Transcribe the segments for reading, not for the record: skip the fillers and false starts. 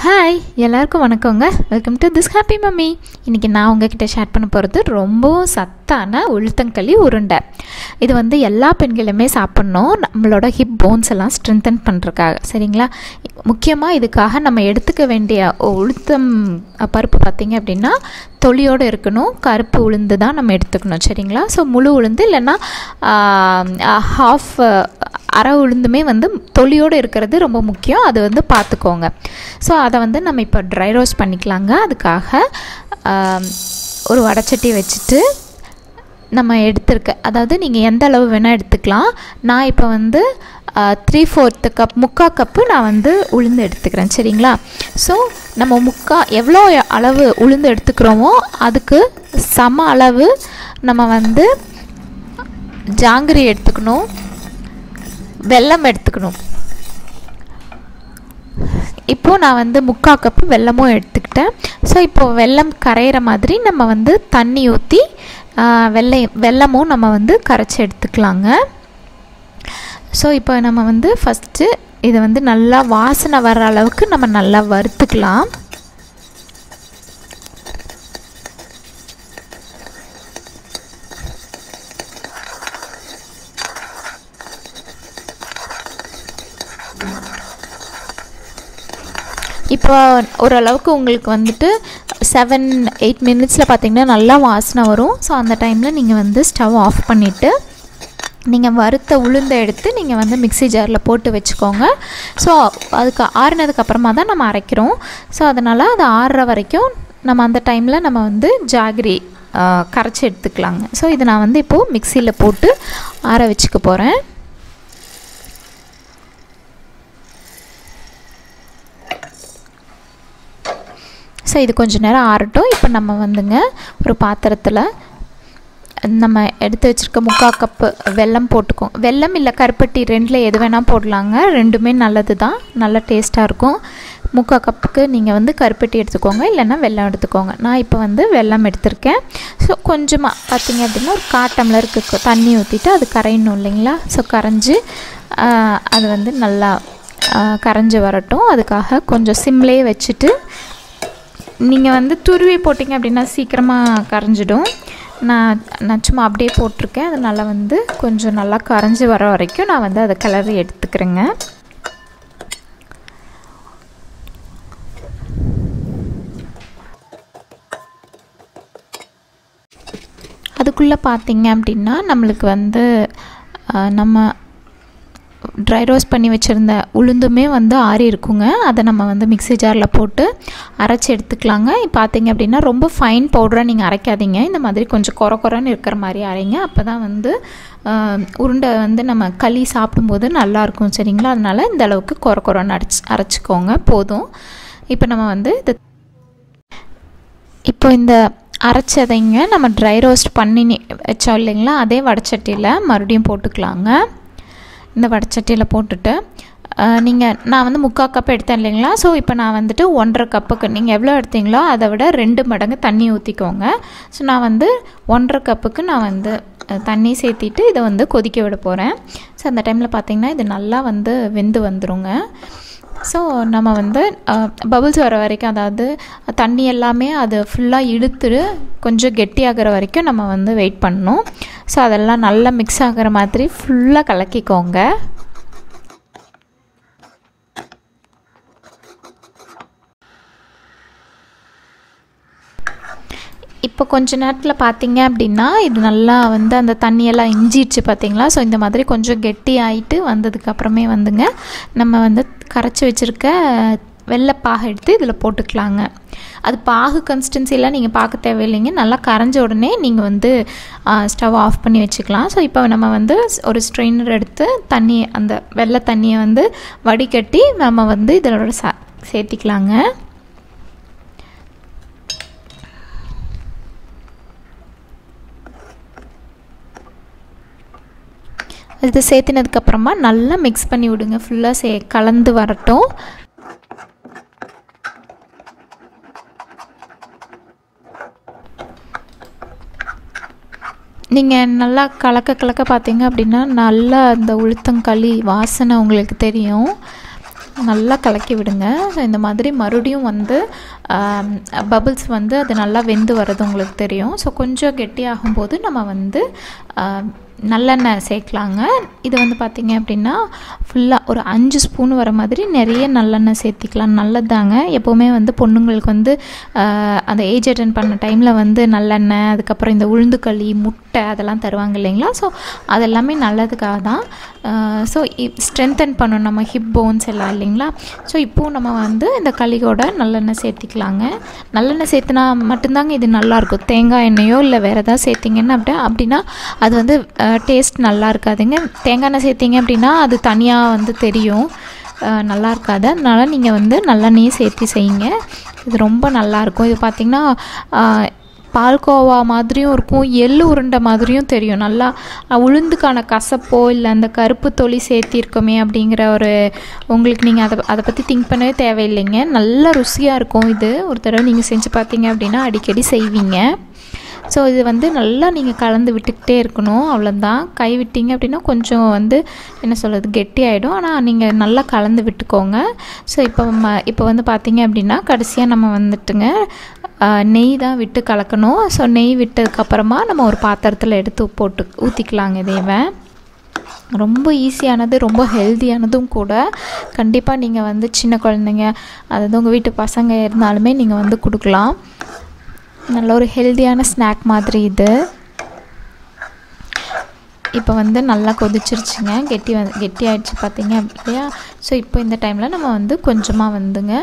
Hi எல்லாருக்கும் வணக்கங்க. Welcome to thishappymommy. இன்றைக்கி நான் உங்ககிட்ட ஷேர் பண்ண போகிறது ரொம்பவும் சத்தான உளுத்தங்களி உருண்டை. இது எல்லா பெண்களுமே சாப்பிட்ணும், நம்மளோட ஹிப் போன்ஸ் எல்லாம் ஸ்ட்ரென்தன் பண்ணுறதுக்காக. சரிங்களா? முக்கியமாக இதுக்காக நம்ம எடுத்துக்க வேண்டிய உளுத்தம் பருப்பு பார்த்திங்க அப்படின்னா தொலியோடு இருக்கணும். கருப்பு உளுந்து தான் நம்ம எடுத்துக்கணும். சரிங்களா? ஸோ முழு உளுந்து இல்லைன்னா அரை உளுந்துமே தொலியோடு இருக்கிறது ரொம்ப முக்கியம். அது பார்த்துக்கோங்க. ஸோ அதை நம்ம இப்போ ட்ரை ரோஸ்ட் பண்ணிக்கலாங்க. அதுக்காக ஒரு வடைச்சட்டி வச்சுட்டு நம்ம எடுத்துருக்க, அதாவது நீங்கள் எந்த அளவு வேணால் எடுத்துக்கலாம். நான் இப்போ 3/4 கப், 3/4 கப்பு நான் உளுந்து எடுத்துக்கிறேன். சரிங்களா? ஸோ நம்ம எவ்வளோ அளவு உளுந்து எடுத்துக்கிறோமோ அதுக்கு சம அளவு நம்ம ஜாங்கிரி எடுத்துக்கணும், வெல்லம் எடுத்துக்கணும். இப்போது நான் 3/4 கப்பு வெல்லமும் எடுத்துக்கிட்டேன். ஸோ இப்போது வெல்லம் கரையிற மாதிரி நம்ம தண்ணி ஊற்றி வெல்லமும் நம்ம கரைச்சி எடுத்துக்கலாங்க. ஸோ இப்போ நம்ம ஃபஸ்ட்டு இதை நல்லா வாசனை வர்ற அளவுக்கு நம்ம நல்லா வறுத்துக்கலாம். இப்போ ஓரளவுக்கு உங்களுக்கு 7-8 மினிட்ஸில் பார்த்திங்கன்னா நல்லா வாசனை வரும். ஸோ அந்த டைமில் நீங்கள் ஸ்டவ் ஆஃப் பண்ணிவிட்டு நீங்கள் வறுத்த உளுந்தை எடுத்து நீங்கள் மிக்ஸி ஜாரில் போட்டு வச்சுக்கோங்க. ஸோ அதுக்கு ஆறுனதுக்கப்புறமா தான் நம்ம அரைக்கிறோம். ஸோ அதனால் அது ஆறுற வரைக்கும் நம்ம அந்த டைமில் நம்ம ஜாகிரி கரைச்சி எடுத்துக்கலாங்க. ஸோ இது நான் இப்போது மிக்சியில் போட்டு ஆற வச்சுக்க போகிறேன். ஸோ இது கொஞ்சம் நேரம் ஆறட்டும். இப்போ நம்ம ஒரு பாத்திரத்தில் நம்ம எடுத்து வச்சுருக்க 3/4 கப்பு வெல்லம் போட்டுக்கோங்க. வெல்லம் இல்லை கருப்பட்டி, ரெண்டில் எது வேணால் போடலாங்க. ரெண்டுமே நல்லது தான், நல்ல டேஸ்ட்டாக இருக்கும். 3/4 கப்புக்கு நீங்கள் கருப்பட்டி எடுத்துக்கோங்க, இல்லைன்னா வெல்லம் எடுத்துக்கோங்க. நான் இப்போ வெல்லம் எடுத்திருக்கேன். ஸோ கொஞ்சமாக பார்த்திங்க அப்படின்னா ஒரு 1/4 டம்ளருக்கு தண்ணி ஊற்றிட்டு அது கரையணும் இல்லைங்களா? ஸோ கரைஞ்சி அது நல்லா கரைஞ்சி வரட்டும். அதுக்காக கொஞ்சம் சிம்லேயே வச்சுட்டு நீங்கள் துருவி போட்டிங்க அப்படின்னா சீக்கிரமாக கரைஞ்சிடும். நான் சும்மா அப்படியே போட்டிருக்கேன். அதனால் கொஞ்சம் நல்லா கரைஞ்சி வர வரைக்கும் நான் அதை கிளறி எடுத்துக்கிறேங்க. அதுக்குள்ளே பார்த்திங்க அப்படின்னா நம்மளுக்கு நம்ம ட்ரை ரோஸ்ட் பண்ணி வச்சுருந்த உளுந்துமே ஆறி இருக்குங்க. அதை நம்ம மிக்ஸி ஜாரில் போட்டு அரைச்சி எடுத்துக்கலாங்க. பார்த்திங்க அப்படின்னா ரொம்ப ஃபைன் பவுடராக நீங்கள் அரைக்காதீங்க. இந்த மாதிரி கொஞ்சம் கொரன்னு இருக்கிற மாதிரி அரைங்க. அப்போ தான் உருண்டை நம்ம களி சாப்பிடும்போது நல்லாயிருக்கும். சரிங்களா? அதனால் இந்த அளவுக்கு கொரன்னு அரைச்சிக்கோங்க, போதும். இப்போ நம்ம இப்போ இந்த அரைச்சதைங்க நம்ம ட்ரை ரோஸ்ட் பண்ணி வச்சோம் இல்லைங்களா? அதே வடைச்சட்டியில் மறுபடியும் போட்டுக்கலாங்க. இந்த வடைச்சட்டியில் போட்டுட்டு நான் 3/4 கப் எடுத்தேன் இல்லைங்களா? ஸோ இப்போ நான் 1/2 கப்புக்கு நீங்கள் எவ்வளோ எடுத்தீங்களோ அதை விட 2 மடங்கு தண்ணி ஊற்றிக்கோங்க. ஸோ நான் 1/2 கப்புக்கு நான் தண்ணி சேர்த்திட்டு இதை கொதிக்க விட போகிறேன். ஸோ அந்த டைமில் பார்த்திங்கன்னா இது நல்லா வெந்து வந்துடுங்க. ஸோ நம்ம பபுள்ஸ் வர வரைக்கும், அதாவது தண்ணி எல்லாமே அது ஃபுல்லாக இழுத்துட்டு கொஞ்சம் கெட்டியாகிற வரைக்கும் நம்ம வெயிட் பண்ணணும். ஸோ அதெல்லாம் நல்லா மிக்ஸ் ஆகிற மாதிரி ஃபுல்லாக கலக்கிக்கோங்க. இப்போ கொஞ்ச நேரத்தில் பார்த்திங்க அப்படின்னா இது நல்லா அந்த தண்ணியெல்லாம் இஞ்சிடுச்சு பார்த்திங்களா? ஸோ இந்த மாதிரி கொஞ்சம் கெட்டி ஆகிட்டு வந்ததுக்கப்புறமே நம்ம கரைச்சி வச்சுருக்க வெள்ளைப்பாகு எடுத்து இதில் போட்டுக்கலாங்க. அது பாகு கன்சிஸ்டன்சியெல்லாம் நீங்கள் பார்க்க தேவையில்லைங்க. நல்லா கரைஞ்ச உடனே நீங்கள் ஸ்டவ் ஆஃப் பண்ணி வச்சுக்கலாம். ஸோ இப்போ நம்ம ஒரு ஸ்ட்ரெயினர் எடுத்து அந்த வெள்ளை தண்ணியை வடிகட்டி நம்ம இதோட சேர்த்திக்கலாங்க. இது சேர்த்தினதுக்கப்புறமா நல்லா மிக்ஸ் பண்ணி விடுங்க. ஃபுல்லாக கலந்து வரட்டும். நீங்கள் நல்லா கலக்க பார்த்தீங்க அப்படின்னா நல்லா அந்த உளுத்தங்களி வாசனை உங்களுக்கு தெரியும். நல்லா கலக்கி விடுங்க. ஸோ இந்த மாதிரி மறுபடியும் வந்து பபிள்ஸ் வந்து அது நல்லா வெந்து வர்றது உங்களுக்கு தெரியும். ஸோ கொஞ்சம் கெட்டியாகும்போது நம்ம வந்து நல்லெண்ணெய் சேர்க்கலாங்க. இது வந்து பார்த்திங்க அப்படின்னா ஃபுல்லாக ஒரு 5 ஸ்பூன் வர மாதிரி நிறைய நல்லெண்ணெய் சேர்த்திக்கலாம். நல்லதாங்க. எப்போவுமே வந்து பொண்ணுங்களுக்கு வந்து அந்த ஏஜ் அட்டன் பண்ண டைமில் வந்து நல்லெண்ணெய், அதுக்கப்புறம் இந்த உளுந்துக்களி, முட்டை அதெல்லாம் தருவாங்க இல்லைங்களா. ஸோ அதெல்லாமே நல்லதுக்காக தான். ஸோ ஸ்ட்ரென்தன் பண்ணணும் நம்ம ஹிப் போன்ஸ் எல்லாம் இல்லைங்களா. ஸோ இப்போது நம்ம வந்து இந்த களியோட நல்லெண்ணெய் சேர்த்திக்கலாங்க. நல்லெண்ணெய் சேர்த்துனா மட்டும்தாங்க இது நல்லாயிருக்கும். தேங்காய் எண்ணெயோ இல்லை வேறு எதாவது சேர்த்திங்கன்னா அப்படின்னா அது வந்து டேஸ்ட் நல்லா இருக்காதுங்க. தேங்காய் எண்ணெய் சேர்த்திங்க அப்படின்னா அது தனியாக வந்து தெரியும், நல்லா இருக்காது. அதனால் நீங்கள் வந்து நல்லெண்ணெயை சேர்த்து செய்யுங்க. இது ரொம்ப நல்லாயிருக்கும். இது பார்த்திங்கன்னா பால்கோவா மாதிரியும் இருக்கும், எள்ளு உருண்டை மாதிரியும் தெரியும். நல்லா உளுந்துக்கான கசப்போ இல்லை அந்த கருப்பு தொளி சேர்த்திருக்கோமே அப்படிங்கிற ஒரு உங்களுக்கு நீங்கள் அதை பற்றி திங்க் பண்ணவே தேவையில்லைங்க. நல்ல ருசியாக இருக்கும். இது ஒரு தடவை நீங்கள் செஞ்சு பார்த்தீங்க அப்படின்னா அடிக்கடி செய்வீங்க. ஸோ இது வந்து நல்லா நீங்கள் கலந்து விட்டுக்கிட்டே இருக்கணும். அவ்வளோதான். கை விட்டீங்க அப்படின்னா கொஞ்சம் வந்து என்ன சொல்கிறது கெட்டி ஆகிடும். ஆனால் நீங்கள் நல்லா கலந்து விட்டுக்கோங்க. ஸோ இப்போ வந்து பார்த்திங்க அப்படின்னா கடைசியாக நம்ம வந்துட்டுங்க நெய் தான் விட்டு கலக்கணும். ஸோ நெய் விட்டதுக்கப்புறமா நம்ம ஒரு பாத்திரத்தில் எடுத்து போட்டு ஊற்றிக்கலாங்க. இதைவே ரொம்ப ஈஸியானது, ரொம்ப ஹெல்த்தியானதும் கூட. கண்டிப்பாக நீங்கள் வந்து சின்ன குழந்தைங்க, அதாவது உங்கள் வீட்டு பசங்க இருந்தாலுமே நீங்கள் வந்து கொடுக்கலாம். நல்ல ஒரு ஹெல்த்தியான ஸ்நாக் மாதிரி இது. இப்போ வந்து நல்லா கொதிச்சிருச்சுங்க, கெட்டி ஆகிடுச்சு பார்த்தீங்க இல்லையா. ஸோ இப்போ இந்த டைமில் நம்ம வந்து கொஞ்சமாக வந்துங்க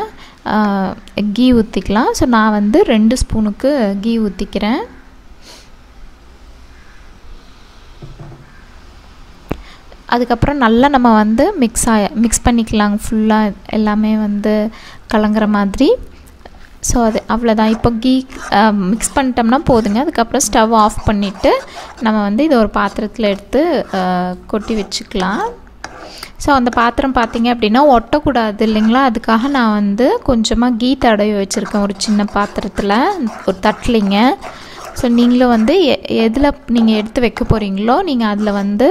கீ ஊற்றிக்கலாம். ஸோ நான் வந்து 2 ஸ்பூனுக்கு கீ ஊற்றிக்கிறேன். அதுக்கப்புறம் நல்லா நம்ம வந்து மிக்ஸ் பண்ணிக்கலாங்க. ஃபுல்லாக எல்லாமே வந்து கலங்குற மாதிரி. ஸோ அது அவ்வளோதான். இப்போ கீ மிக்ஸ் பண்ணிட்டோம்னா போதுங்க. அதுக்கப்புறம் ஸ்டவ் ஆஃப் பண்ணிவிட்டு நம்ம வந்து இதை ஒரு பாத்திரத்தில் எடுத்து கொட்டி வச்சுக்கலாம். ஸோ அந்த பாத்திரம் பார்த்திங்க அப்படின்னா ஒட்டக்கூடாது இல்லைங்களா. அதுக்காக நான் வந்து கொஞ்சமாக கீ தடவி வச்சுருக்கேன் ஒரு சின்ன பாத்திரத்தில், ஒரு தட்டலிங்க. ஸோ நீங்களும் வந்து எதில் நீங்கள் எடுத்து வைக்க போகிறீங்களோ நீங்கள் அதில் வந்து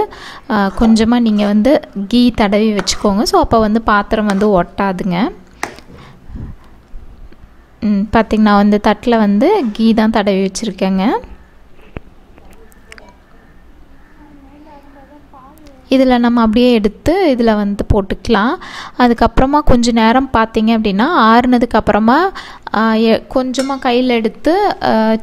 கொஞ்சமாக நீங்கள் வந்து கீ தடவி வச்சுக்கோங்க. ஸோ அப்போ வந்து பாத்திரம் வந்து ஒட்டாதுங்க. பார்த்திங்கன்னா வந்து தட்டில் வந்து கீ தான் தடவி வச்சுருக்கேங்க. இதில் நம்ம அப்படியே எடுத்து இதில் வந்து போட்டுக்கலாம். அதுக்கப்புறமா கொஞ்சம் நேரம் பார்த்திங்க அப்படின்னா ஆறுனதுக்கப்புறமா கொஞ்சமாக கையில் எடுத்து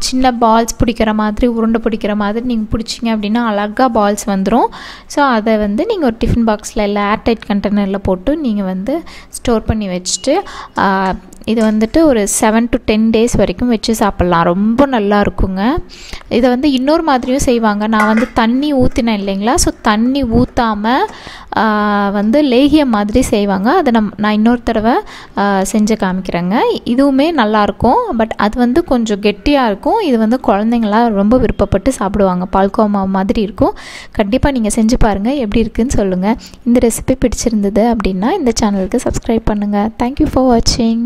சின்ன பால்ஸ் பிடிக்கிற மாதிரி, உருண்டை பிடிக்கிற மாதிரி நீங்கள் பிடிச்சிங்க அப்படின்னா அழகாக பால்ஸ் வந்துடும். ஸோ அதை வந்து நீங்கள் ஒரு டிஃபன் பாக்ஸில் இல்லை ஏர்டைட் கண்டெய்னரில் போட்டு நீங்கள் வந்து ஸ்டோர் பண்ணி வச்சுட்டு இது வந்துட்டு ஒரு 7 to 10 days வரைக்கும் வச்சு சாப்பிட்லாம். ரொம்ப நல்லா இருக்குங்க. இதை வந்து இன்னொரு மாதிரியும் செய்வாங்க. நான் வந்து தண்ணி ஊற்றினேன் இல்லைங்களா. ஸோ தண்ணி ஊற்றாமல் வந்து லேகியம் மாதிரி செய்வாங்க. அதை நான் இன்னொரு தடவை செஞ்சு காமிக்கிறேங்க. இதுவுமே நல்லாயிருக்கும். பட் அது வந்து கொஞ்சம் கெட்டியாக இருக்கும். இது வந்து குழந்தைங்களாம் ரொம்ப விருப்பப்பட்டு சாப்பிடுவாங்க. பால்கோவா மாதிரி இருக்கும். கண்டிப்பாக நீங்கள் செஞ்சு பாருங்கள், எப்படி இருக்குதுன்னு சொல்லுங்கள். இந்த ரெசிபி பிடிச்சிருந்தது அப்படின்னா இந்த சேனலுக்கு சப்ஸ்கிரைப் பண்ணுங்கள். தேங்க்யூ ஃபார் வாட்சிங்.